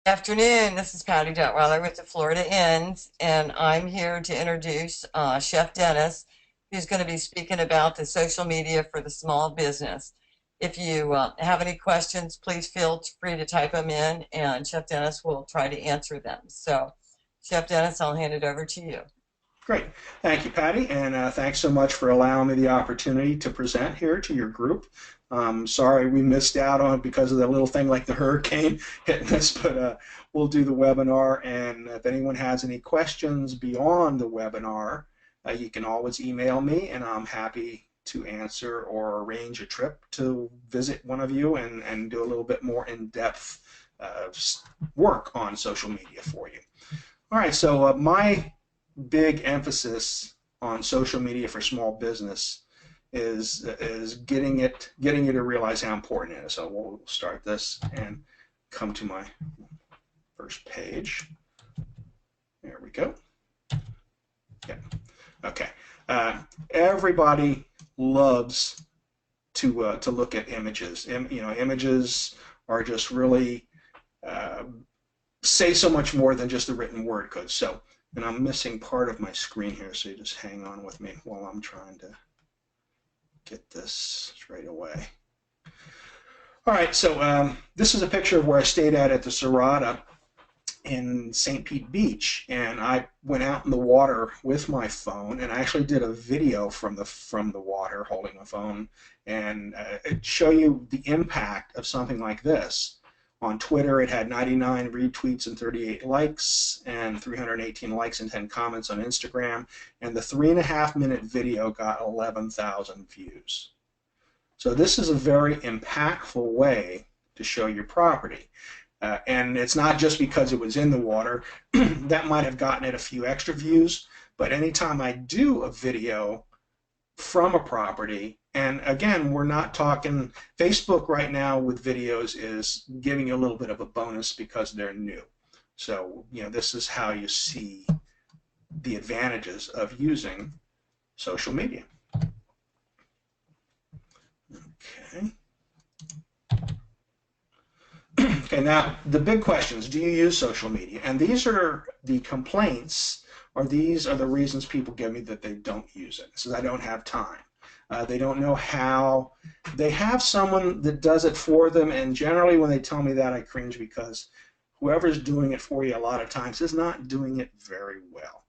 Afternoon, this is Patty Detweiler with the Florida Inns, and I'm here to introduce Chef Dennis, who's going to be speaking about the social media for the small business. If you have any questions, please feel free to type them in, and Chef Dennis will try to answer them. So, Chef Dennis, I'll hand it over to you. Great. Thank you, Patty, and thanks so much for allowing me the opportunity to present here to your group. Sorry we missed out on it because of that little thing like the hurricane hitting us, but we'll do the webinar, and if anyone has any questions beyond the webinar, you can always email me, and I'm happy to answer or arrange a trip to visit one of you and do a little bit more in-depth work on social media for you. All right, so my big emphasis on social media for small business is getting you to realize how important it is. So we'll start this and come to my first page. There we go. Yeah. Okay. Everybody loves to look at images. Images are just really uh, say so much more than just the written word could. So, and I'm missing part of my screen here, so you just hang on with me while I'm trying to get this straight away. All right, so this is a picture of where I stayed at the Serrata in St. Pete Beach, and I went out in the water with my phone, and I actually did a video from the water holding my phone, and it show you the impact of something like this. On Twitter, it had 99 retweets and 38 likes, and 318 likes and 10 comments on Instagram, and the 3.5 minute video got 11,000 views. So this is a very impactful way to show your property. And it's not just because it was in the water. That might have gotten it a few extra views, but anytime I do a video from a property, and again, we're not talking, Facebook right now with videos is giving you a little bit of a bonus because they're new. So, this is how you see the advantages of using social media. Okay. Okay, now the big questions, do you use social media? And these are the complaints, or these are the reasons people give me that they don't use it. So I don't have time. They don't know how. They have someone that does it for them, and generally when they tell me that, I cringe because whoever's doing it for you a lot of times is not doing it very well.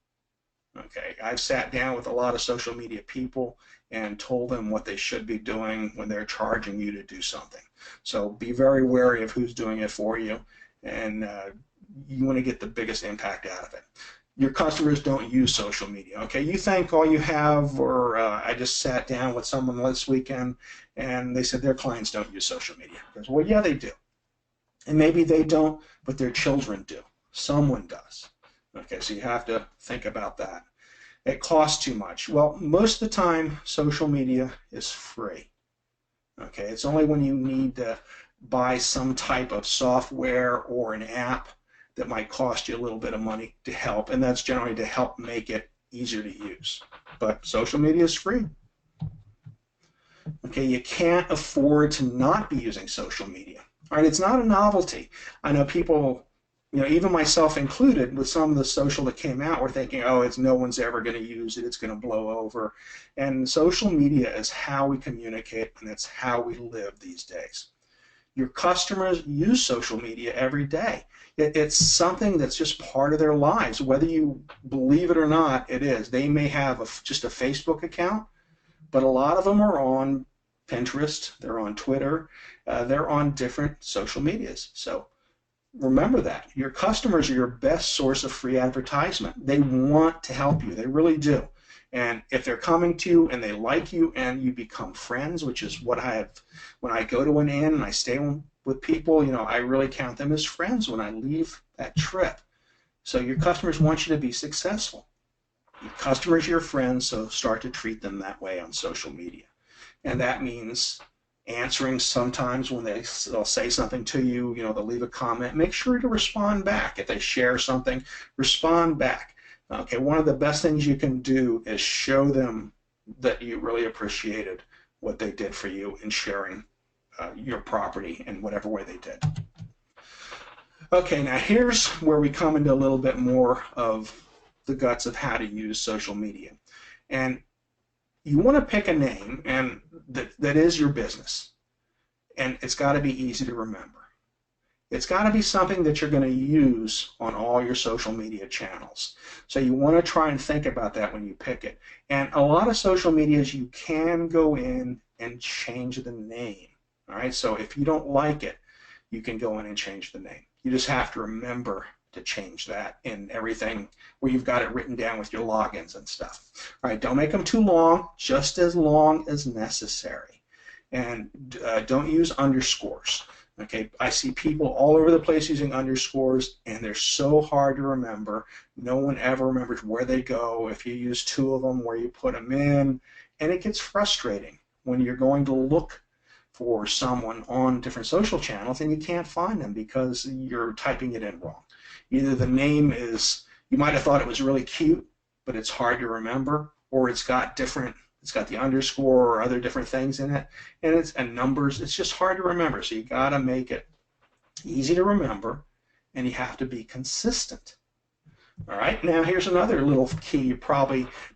Okay, I've sat down with a lot of social media people and told them what they should be doing when they're charging you to do something. So be very wary of who's doing it for you, and you want to get the biggest impact out of it. Your customers don't use social media. Okay, you think all you have, or I just sat down with someone this weekend and they said their clients don't use social media. Because, well, yeah, they do. And maybe they don't, but their children do. Someone does. Okay, so you have to think about that. It costs too much. Well, most of the time, social media is free. Okay, it's only when you need to buy some type of software or an app that might cost you a little bit of money to help, and that's generally to help make it easier to use. But social media is free. Okay, you can't afford to not be using social media. All right, it's not a novelty. I know people, even myself included, with some of the social that came out, were thinking, oh, it's no one's ever going to use it, it's going to blow over. And social media is how we communicate, and it's how we live these days. Your customers use social media every day. It's something that's just part of their lives. Whether you believe it or not, it is. They may have just a Facebook account, but a lot of them are on Pinterest, they're on Twitter, they're on different social medias. So remember that. Your customers are your best source of free advertisement. They want to help you. They really do. And if they're coming to you and they like you and you become friends, which is what I have when I go to an inn and I stay with people, I really count them as friends when I leave that trip. So your customers want you to be successful. Your customers are your friends, so start to treat them that way on social media. And that means answering sometimes when they'll say something to you, they'll leave a comment. Make sure to respond back. If they share something, respond back. Okay, one of the best things you can do is show them that you really appreciated what they did for you in sharing your property in whatever way they did. Okay, now here's where we come into a little bit more of the guts of how to use social media. And you want to pick a name and that is your business. And it's got to be easy to remember. It's got to be something that you're going to use on all your social media channels. So you want to try and think about that when you pick it. And a lot of social medias, you can go in and change the name. All right, so if you don't like it, you can go in and change the name. You just have to remember to change that in everything where you've got it written down with your logins and stuff. All right, don't make them too long, just as long as necessary. And don't use underscores. Okay, I see people all over the place using underscores, and they're so hard to remember. No one ever remembers where they go if you use two of them, where you put them in, and it gets frustrating when you're going to look for someone on different social channels and you can't find them because you're typing it in wrong. Either the name is, you might have thought it was really cute, but it's hard to remember, or it's got the underscore or other different things in it, and numbers. It's just hard to remember. So you got to make it easy to remember, and you have to be consistent. All right. Now here's another little key.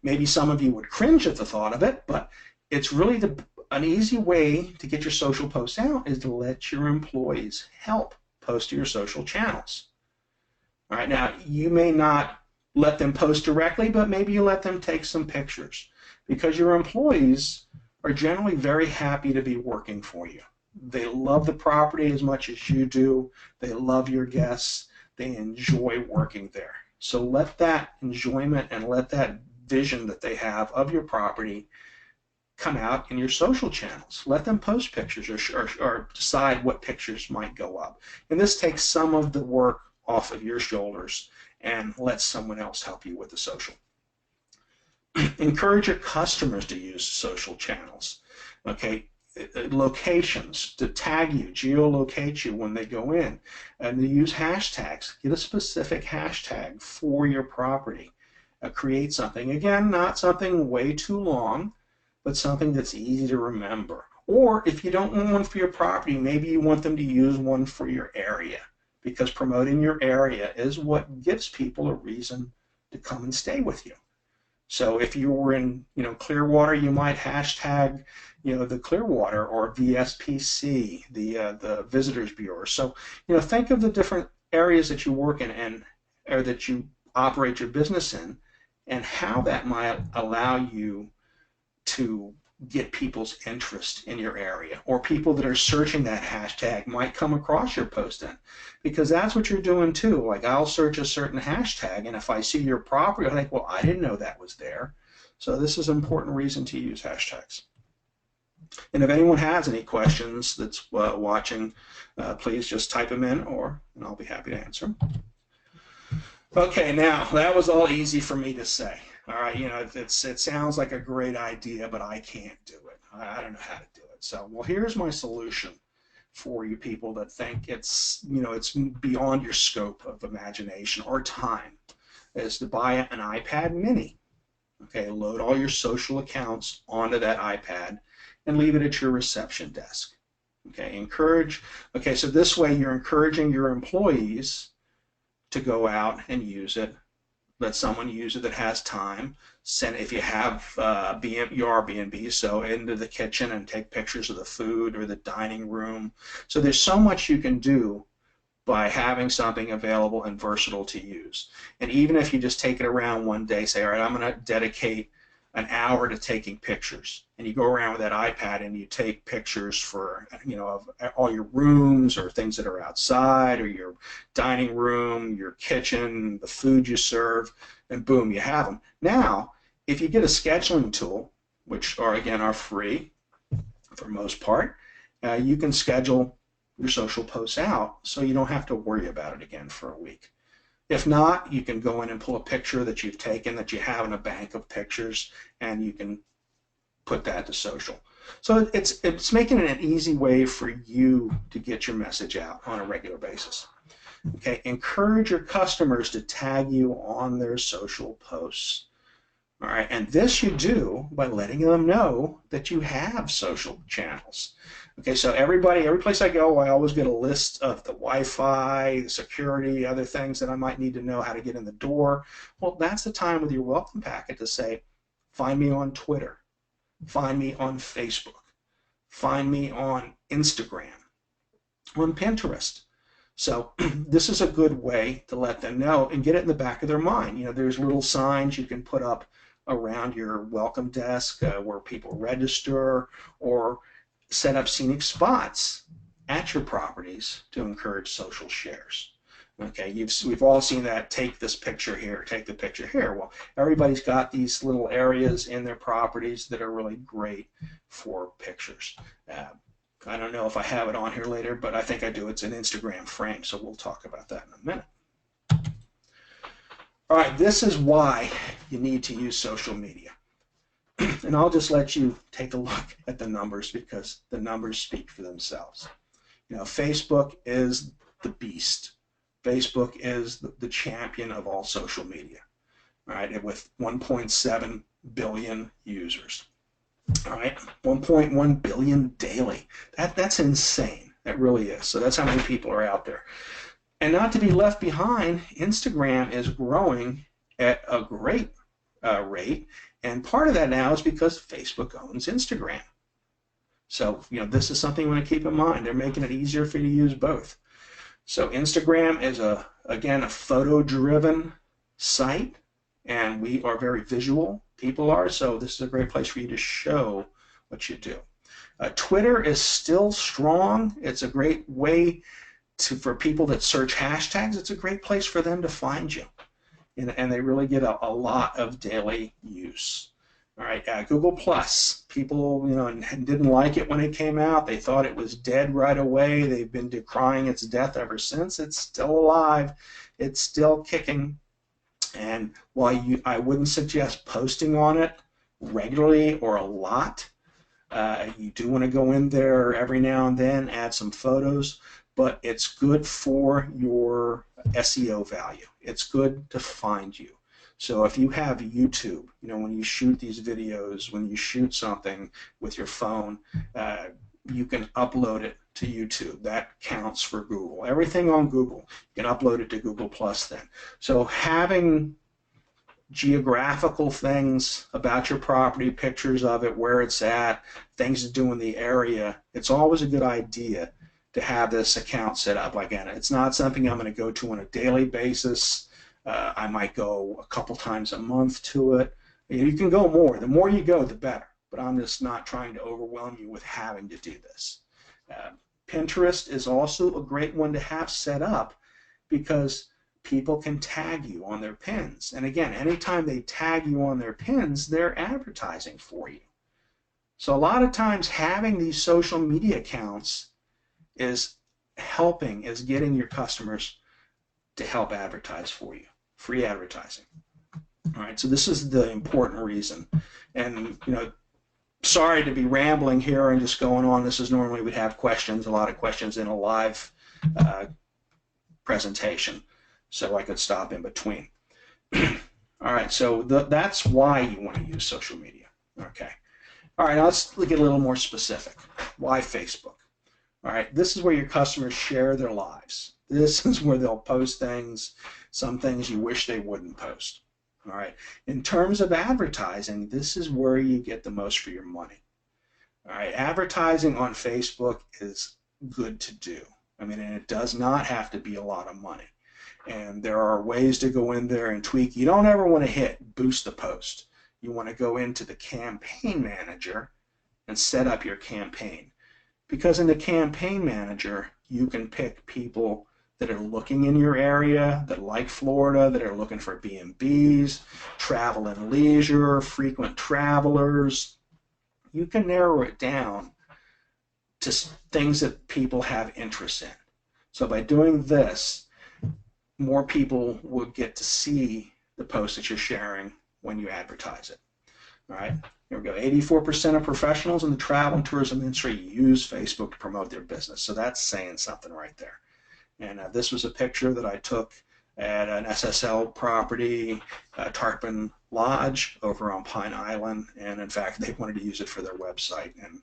Maybe some of you would cringe at the thought of it, but it's really an easy way to get your social posts out is to let your employees help post to your social channels. All right. Now you may not let them post directly, but maybe you let them take some pictures, because your employees are generally very happy to be working for you. They love the property as much as you do. They love your guests. They enjoy working there. So let that enjoyment and let that vision that they have of your property come out in your social channels. Let them post pictures or decide what pictures might go up. And this takes some of the work off of your shoulders and let someone else help you with the social. Encourage your customers to use social channels. Okay, locations to tag you, geolocate you when they go in, and to use hashtags. Get a specific hashtag for your property. Create something, again, not something way too long, but something that's easy to remember. Or if you don't want one for your property, maybe you want them to use one for your area, because promoting your area is what gives people a reason to come and stay with you. So if you were in, Clearwater, you might hashtag, the Clearwater or VSPC, the Visitors Bureau. So, think of the different areas that you work in or that you operate your business in, and how that might allow you to get people's interest in your area, or people that are searching that hashtag might come across your post in, because that's what you're doing too. Like, I'll search a certain hashtag, and if I see your property, I think, well, I didn't know that was there. So this is an important reason to use hashtags. And if anyone has any questions that's watching, please just type them in, and I'll be happy to answer them. Okay, now that was all easy for me to say. All right, it sounds like a great idea, but I can't do it. I don't know how to do it. So, well, here's my solution for you people that think it's beyond your scope of imagination or time, is to buy an iPad mini. Okay, load all your social accounts onto that iPad and leave it at your reception desk. Okay, so this way you're encouraging your employees to go out and use it. Let someone use it that has time. Send, if you have your Airbnb, so into the kitchen and take pictures of the food or the dining room. So there's so much you can do by having something available and versatile to use. And even if you just take it around one day, say, all right, I'm going to dedicate an hour to taking pictures, and you go around with that iPad and you take pictures for, of all your rooms or things that are outside, or your dining room, your kitchen, the food you serve, and boom, you have them. Now, if you get a scheduling tool, which are free for most part, you can schedule your social posts out so you don't have to worry about it again for a week. If not, you can go in and pull a picture that you've taken, that you have in a bank of pictures, and you can put that to social. So it's making it an easy way for you to get your message out on a regular basis. Okay, encourage your customers to tag you on their social posts. All right, and this you do by letting them know that you have social channels. Okay, so every place I go, I always get a list of the Wi-Fi, the security, other things that I might need to know how to get in the door. Well, that's the time with your welcome packet to say, find me on Twitter, find me on Facebook, find me on Instagram, on Pinterest. So this is a good way to let them know and get it in the back of their mind. There's little signs you can put up around your welcome desk where people register, or set up scenic spots at your properties to encourage social shares. Okay, we've all seen that. Take this picture here, take the picture here. Well, everybody's got these little areas in their properties that are really great for pictures. I don't know if I have it on here later, but I think I do. It's an Instagram frame, so we'll talk about that in a minute. All right, this is why you need to use social media. And I'll just let you take a look at the numbers, because the numbers speak for themselves. Facebook is the beast. Facebook is the champion of all social media, all right, with 1.7 billion users. All right, 1.1 billion daily. That's insane. That really is. So that's how many people are out there. And not to be left behind, Instagram is growing at a great rate. And part of that now is because Facebook owns Instagram. So, this is something you want to keep in mind. They're making it easier for you to use both. So Instagram is, again, a photo-driven site, and we are very visual. People are, so this is a great place for you to show what you do. Twitter is still strong. It's a great way for people that search hashtags. It's a great place for them to find you, and they really get a lot of daily use. All right, Google Plus. People, didn't like it when it came out. They thought it was dead right away. They've been decrying its death ever since. It's still alive. It's still kicking. And while I wouldn't suggest posting on it regularly or a lot, you do want to go in there every now and then, add some photos, but it's good for your SEO value. It's good to find you. So if you have YouTube, when you shoot these videos, when you shoot something with your phone, you can upload it to YouTube. That counts for Google. Everything on Google, you can upload it to Google Plus then. So having geographical things about your property, pictures of it, where it's at, things to do in the area, it's always a good idea to have this account set up. Again, it's not something I'm going to go to on a daily basis. I might go a couple times a month to it. You can go more. The more you go, the better. But I'm just not trying to overwhelm you with having to do this. Pinterest is also a great one to have set up, because people can tag you on their pins. And again, anytime they tag you on their pins, they're advertising for you. So a lot of times having these social media accounts is getting your customers to help advertise for you. Free advertising. All right, so this is the important reason. And, sorry to be rambling here and just going on. This is normally we'd have questions, a lot of questions in a live presentation, so I could stop in between. All right, so that's why you want to use social media. Okay. All right, now let's get a little more specific. Why Facebook? All right, this is where your customers share their lives. This is where they'll post things, some things you wish they wouldn't post. All right, in terms of advertising, this is where you get the most for your money. All right, advertising on Facebook is good to do. And it does not have to be a lot of money. And there are ways to go in there and tweak. You don't ever want to hit boost the post. You want to go into the campaign manager and set up your campaign. Because in the campaign manager, you can pick people that are looking in your area, that like Florida, that are looking for B&Bs, travel and leisure, frequent travelers. You can narrow it down to things that people have interest in. So by doing this, more people will get to see the post that you're sharing when you advertise it. All right, here we go. 84% of professionals in the travel and tourism industry use Facebook to promote their business. So that's saying something right there. And this was a picture that I took at an SSL property, Tarpon Lodge over on Pine Island. And in fact, they wanted to use it for their website. And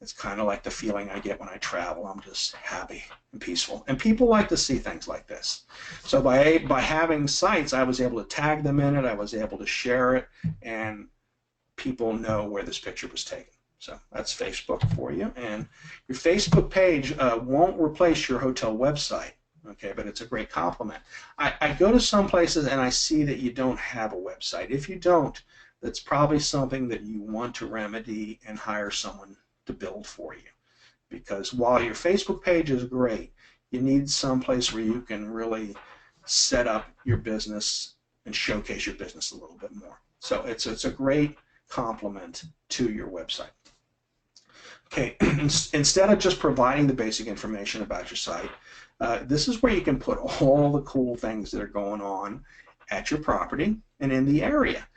It's kind of like the feeling I get when I travel. I'm just happy and peaceful. And people like to see things like this. So by having sites, I was able to tag them in it. I was able to share it, and people know where this picture was taken. So that's Facebook for you. And your Facebook page won't replace your hotel website, okay, but it's a great compliment. I go to some places and I see that you don't have a website. If you don't, that's probably something that you want to remedy and hire someone to build for you. Because while your Facebook page is great, you need some place where you can really set up your business and showcase your business a little bit more. So it's a great complement to your website. Okay, instead of just providing the basic information about your site, this is where you can put all the cool things that are going on at your property and in the area.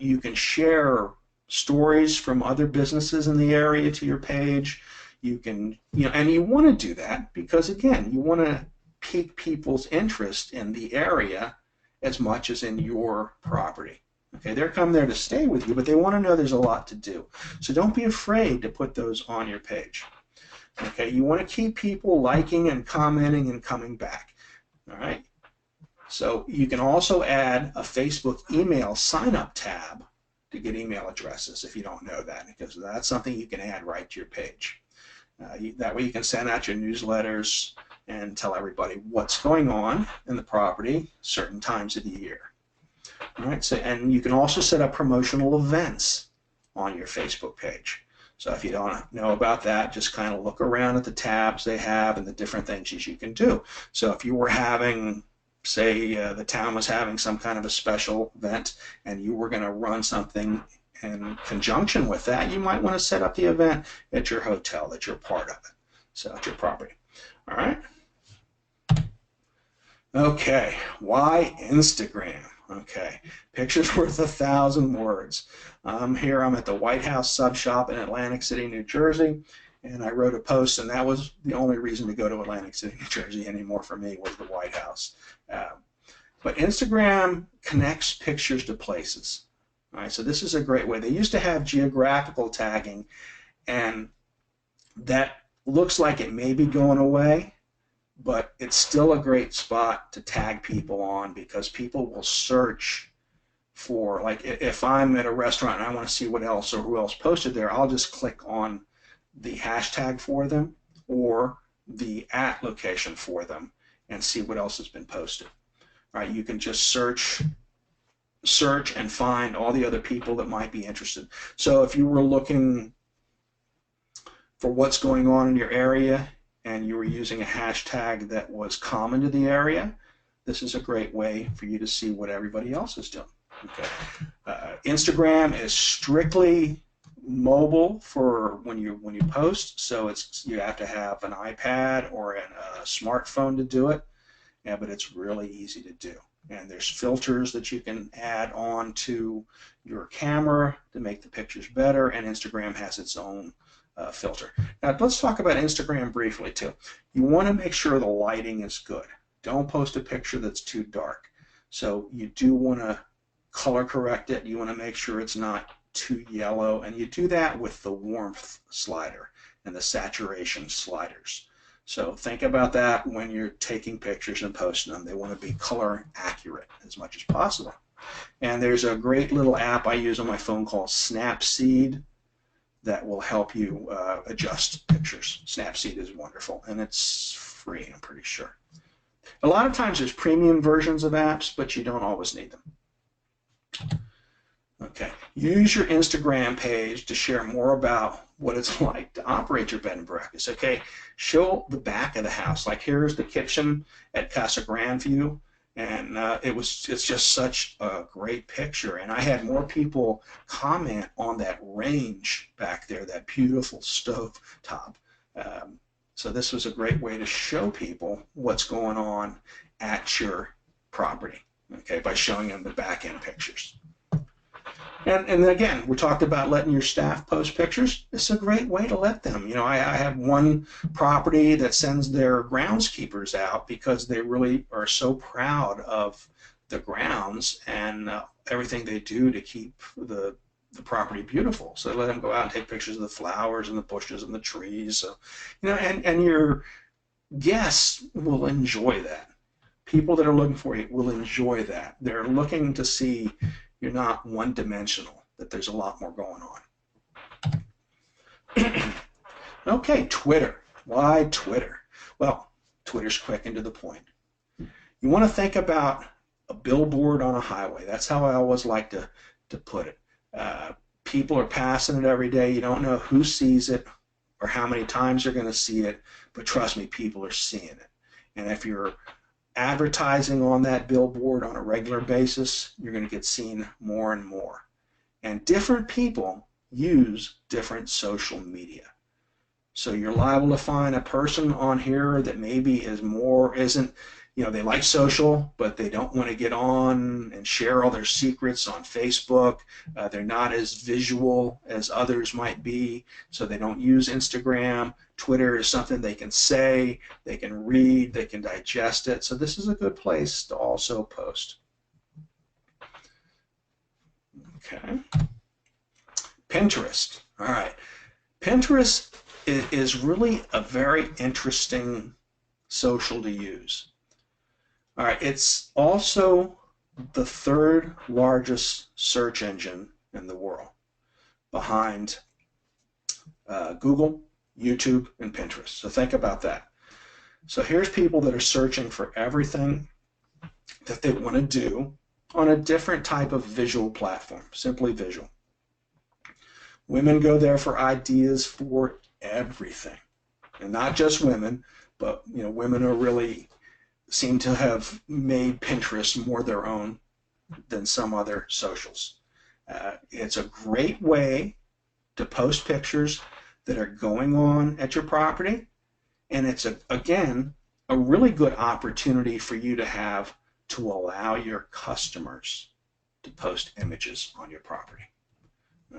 You can share stories from other businesses in the area to your page. You can, and you want to do that because, again, you want to pique people's interest in the area as much as in your property. Okay, they're coming there to stay with you, but they want to know there's a lot to do. So don't be afraid to put those on your page. Okay, you want to keep people liking and commenting and coming back. All right. So you can also add a Facebook email sign-up tab to get email addresses if you don't know that, because that's something you can add right to your page. That way you can send out your newsletters and tell everybody what's going on in the property certain times of the year. All right, so, and you can also set up promotional events on your Facebook page. So if you don't know about that, just kind of look around at the tabs they have and the different things that you can do. So if you were having, say, the town was having some kind of a special event and you were going to run something in conjunction with that, you might want to set up the event at your hotel that you're part of it, so at your property. All right. Okay, why Instagram? Okay, picture's worth 1,000 words. Here I'm at the White House Sub Shop in Atlantic City, New Jersey, and I wrote a post, and that was the only reason to go to Atlantic City, New Jersey anymore for me was the White House. But Instagram connects pictures to places. All right, so this is a great way. They used to have geographical tagging, and that looks like it may be going away, but it's still a great spot to tag people on because people will search for, like, if I'm at a restaurant and I want to see what else or who else posted there, I'll just click on the hashtag for them or the @ location for them and see what else has been posted. All right, you can just search and find all the other people that might be interested. So if you were looking for what's going on in your area and you were using a hashtag that was common to the area, this is a great way for you to see what everybody else is doing. Okay. Instagram is strictly mobile for when you post, so you have to have an iPad or a smartphone to do it, but it's really easy to do. And there's filters that you can add on to your camera to make the pictures better, and Instagram has its own filter. Now let's talk about Instagram briefly too. You want to make sure the lighting is good. Don't post a picture that's too dark. So you do want to color correct it. You want to make sure it's not too yellow, and you do that with the warmth slider and the saturation sliders. So think about that when you're taking pictures and posting them. They want to be color accurate as much as possible. And there's a great little app I use on my phone called Snapseed that will help you adjust pictures. Snapseed is wonderful, and it's free, I'm pretty sure. A lot of times there's premium versions of apps, but you don't always need them. Okay, use your Instagram page to share more about what it's like to operate your bed and breakfast. Okay, show the back of the house. Like here's the kitchen at Casa Grandview, and it's just such a great picture. And I had more people comment on that range back there, that beautiful stove top. So this was a great way to show people what's going on at your property, okay, by showing them the back end pictures. And again, we talked about letting your staff post pictures. It's a great way to let them. I have one property that sends their groundskeepers out because they really are so proud of the grounds and everything they do to keep the the property beautiful. So let them go out and take pictures of the flowers and the bushes and the trees. So, and your guests will enjoy that. People that are looking for you will enjoy that. They're looking to see you're not one-dimensional, that there's a lot more going on. Okay, Twitter. Why Twitter? Well, Twitter's quick and to the point. You want to think about a billboard on a highway. That's how I always like to put it. People are passing it every day. You don't know who sees it or how many times they're going to see it, but trust me, people are seeing it. And if you're advertising on that billboard on a regular basis, you're going to get seen more and more. And different people use different social media. So you're liable to find a person on here that maybe isn't, they like social, but they don't want to get on and share all their secrets on Facebook. They're not as visual as others might be, so they don't use Instagram. Twitter is something they can say, they can read, they can digest it. So this is a good place to also post. Okay. Pinterest. All right. Pinterest is really a very interesting social to use. All right, it's also the third largest search engine in the world, behind Google, YouTube, and Pinterest. So think about that. So here's people that are searching for everything that they want to do on a different type of visual platform, simply visual. Women go there for ideas for everything, and not just women, but women are really seem to have made Pinterest more their own than some other socials. It's a great way to post pictures that are going on at your property, and it's again a really good opportunity for you to allow your customers to post images on your property.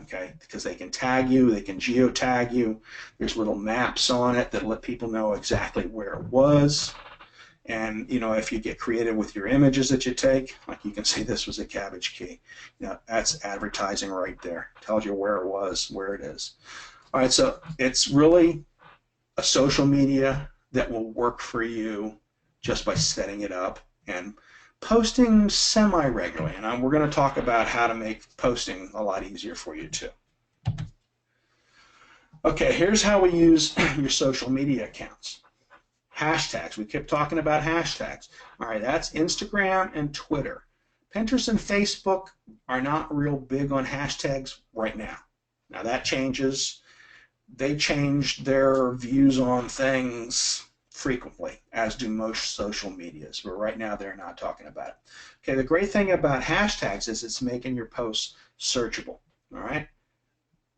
Okay, because they can tag you, they can geotag you. There's little maps on it that let people know exactly where it was. And if you get creative with your images that you take, like you can see this was a cabbage key. That's advertising right there. Tells you where it was, where it is. All right, so it's really a social media that will work for you just by setting it up and posting semi-regularly. And we're going to talk about how to make posting a lot easier for you too. Okay, here's how we use your social media accounts. Hashtags. We kept talking about hashtags. All right, that's Instagram and Twitter. Pinterest and Facebook are not real big on hashtags right now. Now that changes. They change their views on things frequently, as do most social medias, but right now they're not talking about it. Okay, the great thing about hashtags is it's making your posts searchable. All right.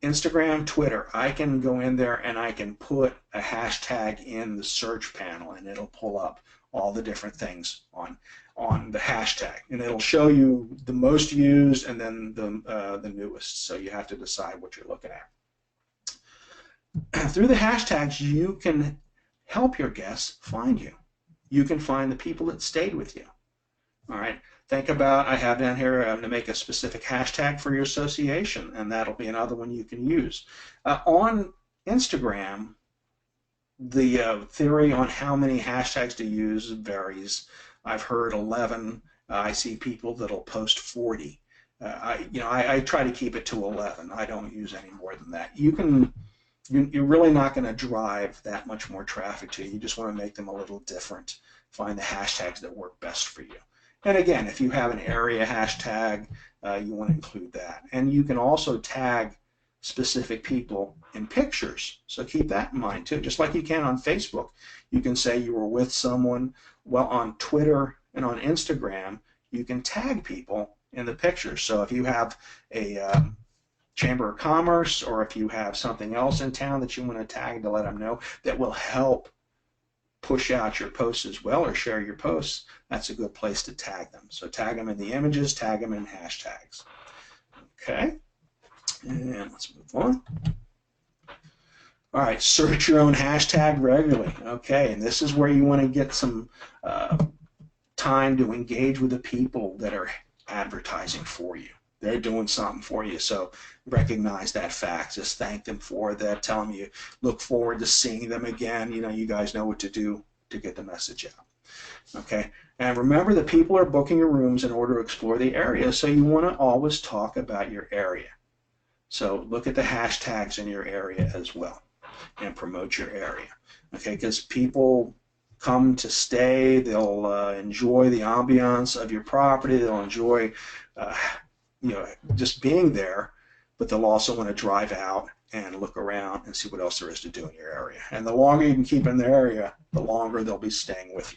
Instagram, Twitter, I can go in there and I can put a hashtag in the search panel and it'll pull up all the different things on the hashtag, and it'll show you the most used and then the newest, so you have to decide what you're looking at. Through the hashtags, you can help your guests find you. You can find the people that stayed with you. All right. Think about, I have down here to make a specific hashtag for your association, and that'll be another one you can use. On Instagram, the theory on how many hashtags to use varies. I've heard 11. I see people that'll post 40. I try to keep it to 11. I don't use any more than that. You're really not going to drive that much more traffic to you. You just want to make them a little different. Find the hashtags that work best for you. And again, if you have an area hashtag, you want to include that. And you can also tag specific people in pictures. So keep that in mind too. Just like you can on Facebook. You can say you were with someone. Well, on Twitter and on Instagram, you can tag people in the pictures. So if you have a Chamber of Commerce, or if you have something else in town that you want to tag to let them know, that will help push out your posts as well, or share your posts, that's a good place to tag them. So tag them in the images, tag them in hashtags. Okay, and let's move on. All right, search your own hashtag regularly. Okay, and this is where you want to get some time to engage with the people that are advertising for you. they're doing something for you. So recognize that fact. Just thank them for that. Tell them you look forward to seeing them again. You know, you guys know what to do to get the message out. Okay. And remember that people are booking your rooms in order to explore the area. So you want to always talk about your area. So look at the hashtags in your area as well and promote your area. Okay. Because people come to stay, they'll enjoy the ambiance of your property, they'll enjoy you know, just being there, but they'll also want to drive out and look around and see what else there is to do in your area. And the longer you can keep in their area, the longer they'll be staying with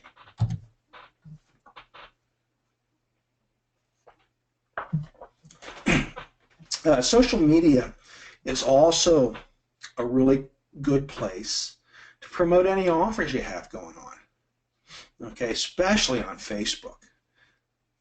you. Social media is also a really good place to promote any offers you have going on, okay, especially on Facebook.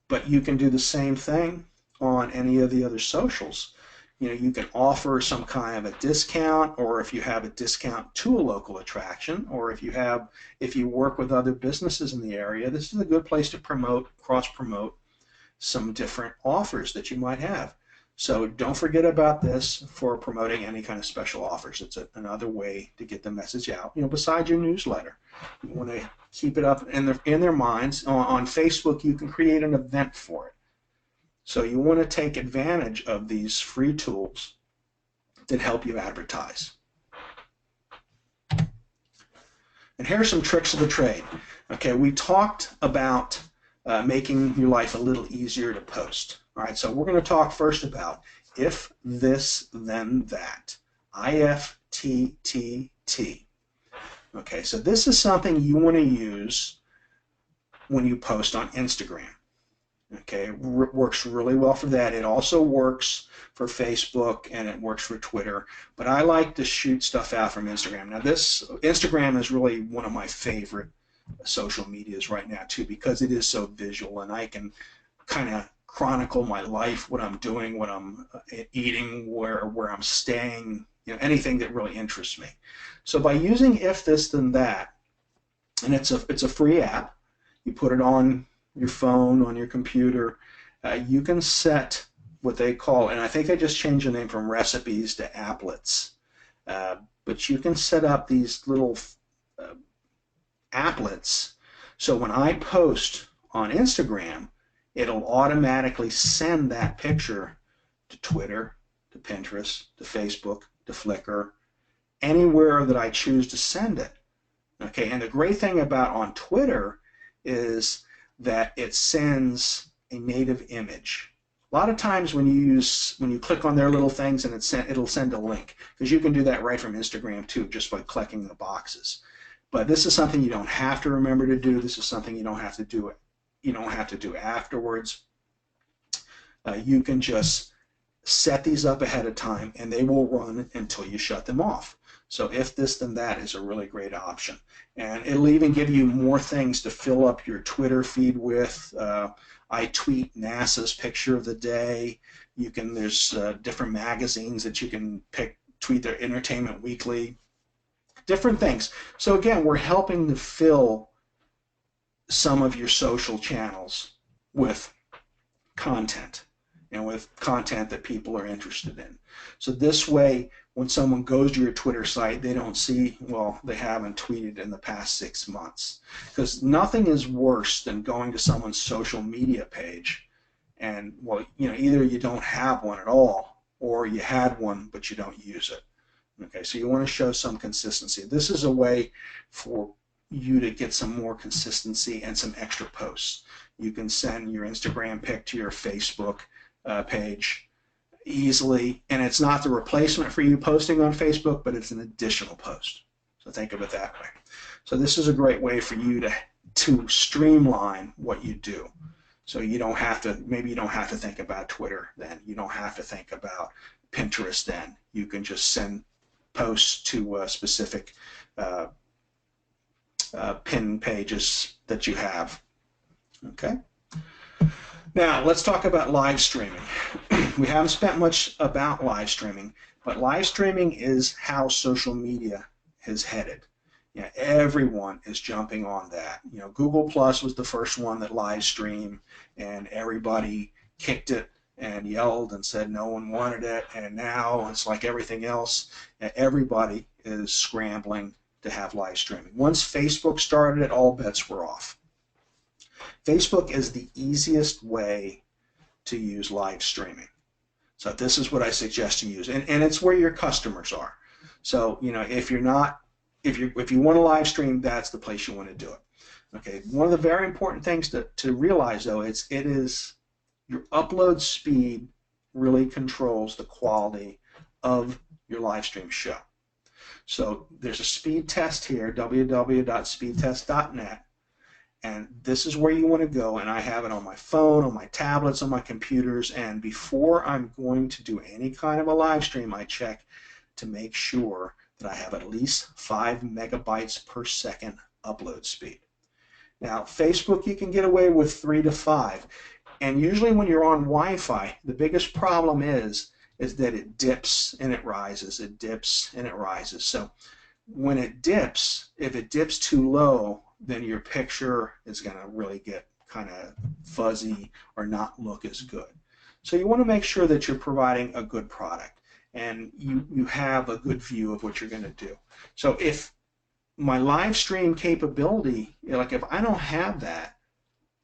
But you can do the same thing on any of the other socials. You know, you can offer some kind of a discount, or if you have a discount to a local attraction, or if you work with other businesses in the area, this is a good place to cross promote some different offers that you might have. So don't forget about this for promoting any kind of special offers. It's another way to get the message out, you know, besides your newsletter. You want to keep it up in their minds. On Facebook, you can create an event for it. So you want to take advantage of these free tools that help you advertise. And here are some tricks of the trade. Okay, we talked about making your life a little easier to post. All right, so we're going to talk first about if this, then that. IFTTT. Okay, so this is something you want to use when you post on Instagram. Okay, it works really well for that. It also works for Facebook and it works for Twitter, but I like to shoot stuff out from Instagram. Now Instagram is really one of my favorite social medias right now too, because it is so visual and I can kind of chronicle my life, what I'm doing, what I'm eating, where I'm staying, you know, anything that really interests me. So by using if this then that, and it's a free app, you put it on your phone, on your computer, you can set what they call, and I think they just changed the name from recipes to applets, but you can set up these little applets, so when I post on Instagram, it'll automatically send that picture to Twitter, to Pinterest, to Facebook, to Flickr, anywhere that I choose to send it. Okay, and the great thing about on Twitter is that it sends a native image. A lot of times when you click on their little things and it'll send a link, because you can do that right from Instagram too, just by clicking the boxes. But this is something you don't have to remember to do. This is something you don't have to do. You don't have to do afterwards. You can just set these up ahead of time, and they will run until you shut them off. So if this then that is a really great option, and it'll even give you more things to fill up your Twitter feed with. I tweet NASA's picture of the day. There's different magazines that you can tweet their Entertainment Weekly, different things. So again, we're helping to fill some of your social channels with content, and with content that people are interested in. So this way, when someone goes to your Twitter site, they don't see, well, they haven't tweeted in the past 6 months. Because nothing is worse than going to someone's social media page and, well, you know, either you don't have one at all or you had one but you don't use it. Okay, so you want to show some consistency. This is a way for you to get some more consistency and some extra posts. You can send your Instagram pic to your Facebook page easily, and it's not the replacement for you posting on Facebook, but it's an additional post. So think of it that way. So this is a great way for you to streamline what you do. So you don't have to, maybe you don't have to think about Twitter then. You don't have to think about Pinterest then. You can just send posts to specific pin pages that you have. Okay. Now let's talk about live streaming. We haven't spent much about live streaming, but live streaming is how social media is headed. You know, everyone is jumping on that. You know, Google Plus was the first one that live streamed, and everybody kicked it and yelled and said no one wanted it, and now it's like everything else. Everybody is scrambling to have live streaming. Once Facebook started it, all bets were off. Facebook is the easiest way to use live streaming. So this is what I suggest you use, and it's where your customers are. So if you want to live stream, that's the place you want to do it. Okay, one of the very important things to realize though, it is your upload speed really controls the quality of your live stream show. So there's a speed test here, www.speedtest.net, and this is where you want to go, and I have it on my phone, on my tablets, on my computers, and before I'm going to do any kind of a live stream, I check to make sure that I have at least 5 megabytes per second upload speed. Now, Facebook, you can get away with 3 to 5. And usually when you're on Wi-Fi, the biggest problem is that it dips and it rises. It dips and it rises. So when it dips, if it dips too low, then your picture is going to really get kind of fuzzy or not look as good. So you want to make sure that you're providing a good product and you have a good view of what you're going to do. So if my live stream capability, like if I don't have that,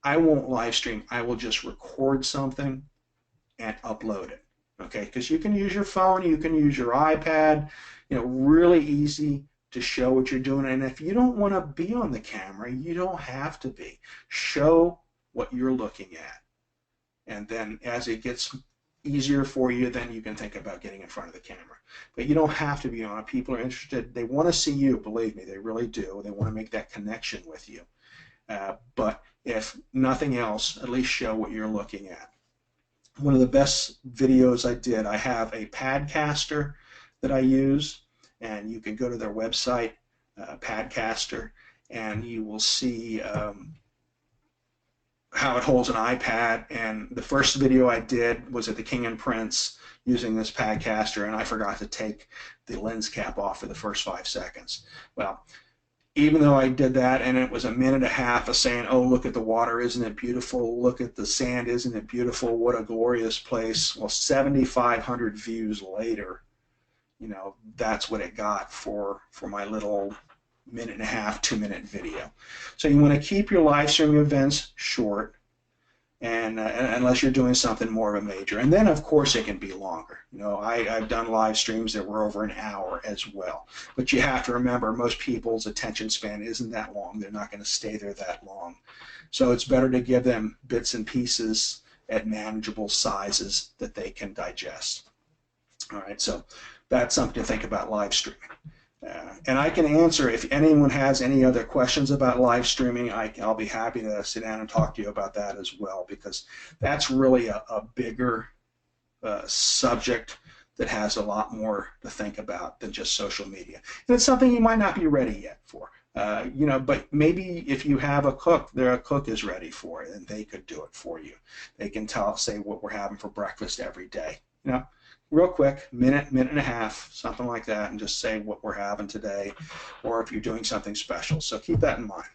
I won't live stream. I will just record something and upload it. Okay, because you can use your phone, you can use your iPad, really easy to show what you're doing. And if you don't want to be on the camera, you don't have to be. Show what you're looking at. And then as it gets easier for you, then you can think about getting in front of the camera. But you don't have to be on it. People are interested. They want to see you, believe me, they really do. They want to make that connection with you. But if nothing else, at least show what you're looking at. One of the best videos I did, I have a Padcaster that I use, and you can go to their website, Padcaster, and you will see how it holds an iPad. And the first video I did was at the King and Prince using this Padcaster, and I forgot to take the lens cap off for the first 5 seconds. Well, even though I did that and it was a minute and a half of saying, oh, look at the water, isn't it beautiful? Look at the sand, isn't it beautiful? What a glorious place. Well, 7,500 views later, that's what it got for my little minute and a half, 2-minute video. So you want to keep your live streaming events short, and unless you're doing something more of a major. And then, of course, it can be longer. I've done live streams that were over an hour as well. But you have to remember, most people's attention span isn't that long. They're not going to stay there that long. So it's better to give them bits and pieces at manageable sizes that they can digest. All right, so that's something to think about live streaming. And I can answer if anyone has any other questions about live streaming. I'll be happy to sit down and talk to you about that as well, because that's really a bigger subject that has a lot more to think about than just social media. And it's something you might not be ready yet for. But maybe if you have a cook, a cook is ready for it, and they could do it for you. They can say what we're having for breakfast every day. Real quick, minute and a half, something like that, and just say what we're having today, or if you're doing something special. So keep that in mind.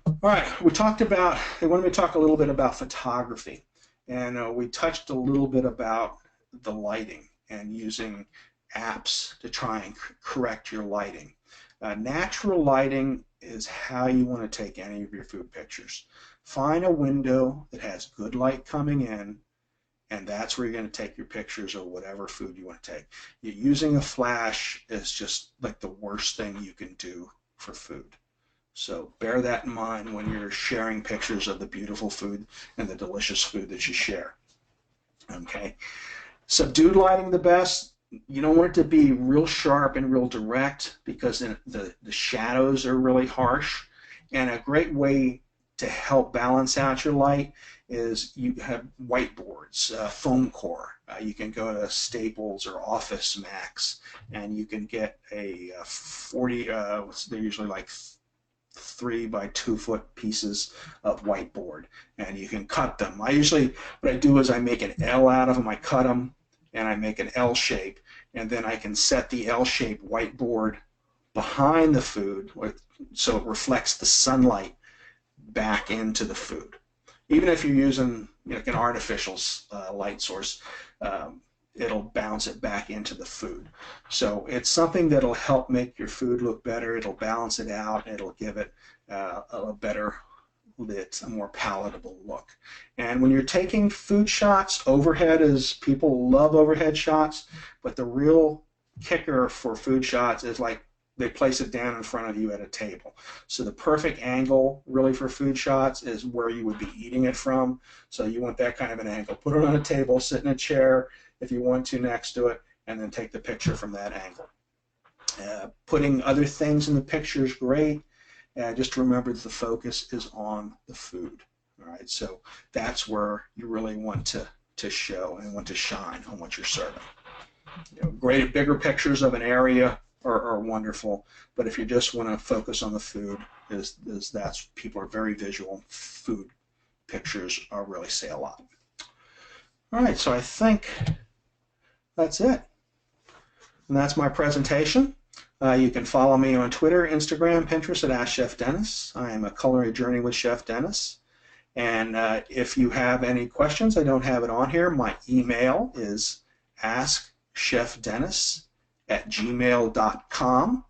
All right, I wanted to talk a little bit about photography, and we touched a little bit about the lighting and using apps to try and correct your lighting. Natural lighting is how you want to take any of your food pictures. Find a window that has good light coming in, and that's where you're going to take your pictures of whatever food you want to take. Using a flash is just like the worst thing you can do for food. So bear that in mind when you're sharing pictures of the beautiful food and the delicious food that you share. Okay. Subdued lighting the best. You don't want it to be real sharp and real direct, because then the shadows are really harsh. And a great way to help balance out your light is you have whiteboards, foam core. You can go to Staples or Office Max, and you can get a 40, they're usually like 3 by 2 foot pieces of whiteboard, and you can cut them. What I do is I make an L out of them, I cut them, and I make an L shape, and then I can set the L shape whiteboard behind the food so it reflects the sunlight back into the food. Even if you're using like an artificial light source, it'll bounce it back into the food. So it's something that'll help make your food look better. It'll balance it out. It'll give it a better lit, a more palatable look. And when you're taking food shots, overhead is, people love overhead shots, but the real kicker for food shots is like they place it down in front of you at a table. So the perfect angle really for food shots is where you would be eating it from. So you want that kind of an angle. Put it on a table, sit in a chair if you want to next to it, and then take the picture from that angle. Putting other things in the picture is great. Just remember the focus is on the food. All right, so that's where you really want to show and want to shine on what you're serving. Great bigger pictures of an area are wonderful, but if you just want to focus on the food, that's people are very visual. Food pictures are really say a lot. All right, so I think that's it, and that's my presentation. You can follow me on Twitter, Instagram, Pinterest at AskChefDennis. I am a Culinary Journey with Chef Dennis. And if you have any questions, I don't have it on here. My email is askchefdennis@gmail.com.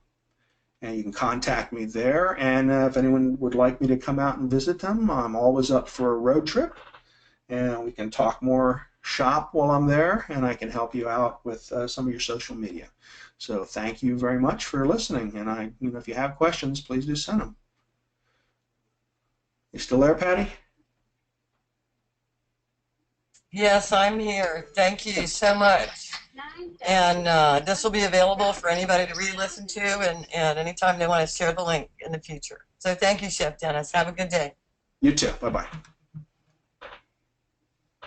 And you can contact me there. And if anyone would like me to come out and visit them, I'm always up for a road trip. And we can talk more shop while I'm there, and I can help you out with some of your social media. So thank you very much for listening, and if you have questions, please do send them. You still there, Patty? Yes, I'm here. Thank you so much. And this will be available for anybody to re-listen to, and anytime they want to share the link in the future. So thank you, Chef Dennis. Have a good day. You too. Bye-bye.